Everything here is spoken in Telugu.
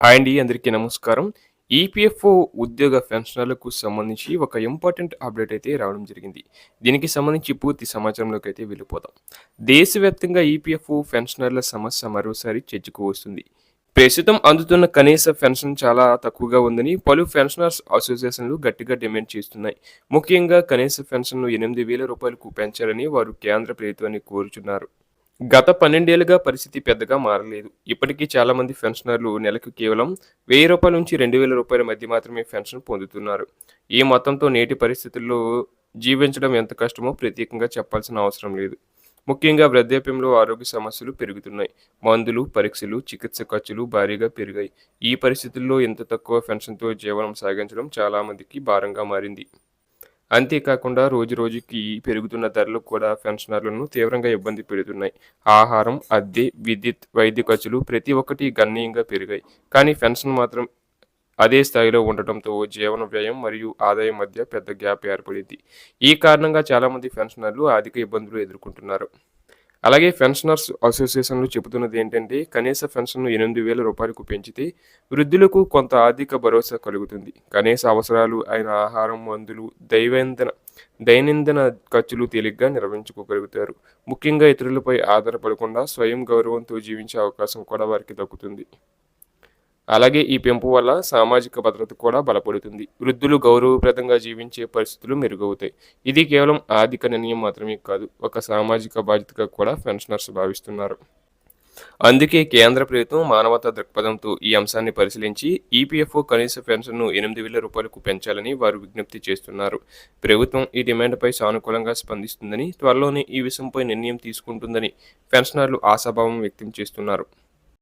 హాయ్ అండి. అందరికీ నమస్కారం. ఈపీఎఫ్ఓ ఉద్యోగ పెన్షనర్లకు సంబంధించి ఒక ఇంపార్టెంట్ అప్డేట్ అయితే రావడం జరిగింది. దీనికి సంబంధించి పూర్తి సమాచారంలోకైతే వెళ్ళిపోదాం. దేశవ్యాప్తంగా ఈపీఎఫ్ఓ పెన్షనర్ల సమస్య మరోసారి చర్చకు వస్తుంది. ప్రస్తుతం అందుతున్న కనీస పెన్షన్ చాలా తక్కువగా ఉందని పలు పెన్షనర్స్ అసోసియేషన్లు గట్టిగా డిమాండ్ చేస్తున్నాయి. ముఖ్యంగా కనీస పెన్షన్ను రూ. 8,000కు పెంచాలని వారు కేంద్ర ప్రభుత్వాన్ని కోరుచున్నారు. గత 12 ఏళ్లుగా పరిస్థితి పెద్దగా మారలేదు. ఇప్పటికీ చాలా మంది పెన్షనర్లు నెలకు కేవలం రూ. 1000 నుంచి రూ. 2,000 మధ్య మాత్రమే పెన్షన్ పొందుతున్నారు. ఈ మొత్తంతో నేటి పరిస్థితుల్లో జీవించడం ఎంత కష్టమో ప్రత్యేకంగా చెప్పాల్సిన అవసరం లేదు. ముఖ్యంగా వృద్ధాప్యంలో ఆరోగ్య సమస్యలు పెరుగుతున్నాయి. మందులు, పరీక్షలు, చికిత్స ఖర్చులు భారీగా పెరిగాయి. ఈ పరిస్థితుల్లో ఇంత తక్కువ పెన్షన్తో జీవనం సాగించడం చాలా మందికి భారంగా మారింది. అంతేకాకుండా రోజురోజుకి పెరుగుతున్న ధరలు కూడా పెన్షనర్లను తీవ్రంగా ఇబ్బంది పెడుతున్నాయి. ఆహారం, అద్దె, విద్యుత్, వైద్య ఖర్చులు ప్రతి ఒక్కటి గణనీయంగా పెరిగాయి. కానీ పెన్షన్ మాత్రం అదే స్థాయిలో ఉండటంతో జీవన వ్యయం మరియు ఆదాయం మధ్య పెద్ద గ్యాప్ ఏర్పడింది. ఈ కారణంగా చాలామంది పెన్షనర్లు ఆర్థిక ఇబ్బందులు ఎదుర్కొంటున్నారు. అలాగే పెన్షనర్స్ అసోసియేషన్లు చెబుతున్నది ఏంటంటే కనీస పెన్షన్ను రూ. 8,000కు పెంచితే వృద్ధులకు కొంత ఆర్థిక భరోసా కలుగుతుంది. కనీస అవసరాలు అయిన ఆహారం, మందులు, దైనందిన ఖర్చులు తేలిగ్గా నిర్వహించుకోగలుగుతారు. ముఖ్యంగా ఇతరులపై ఆధారపడకుండా స్వయం గౌరవంతో జీవించే అవకాశం కూడా వారికి దక్కుతుంది. అలాగే ఈ పెంపు వల్ల సామాజిక భద్రత కూడా బలపడుతుంది. వృద్ధులు గౌరవప్రదంగా జీవించే పరిస్థితులు మెరుగవుతాయి. ఇది కేవలం ఆర్థిక నిర్ణయం మాత్రమే కాదు, ఒక సామాజిక బాధ్యతగా కూడా పెన్షనర్స్ భావిస్తున్నారు. అందుకే కేంద్ర ప్రభుత్వం మానవతా దృక్పథంతో ఈ అంశాన్ని పరిశీలించి ఈపీఎఫ్ఓ కనీస పెన్షన్ను రూ. 8,000కు పెంచాలని వారు విజ్ఞప్తి చేస్తున్నారు. ప్రభుత్వం ఈ డిమాండ్పై సానుకూలంగా స్పందిస్తుందని, త్వరలోనే ఈ విషయంపై నిర్ణయం తీసుకుంటుందని పెన్షనర్లు ఆశాభావం వ్యక్తం చేస్తున్నారు.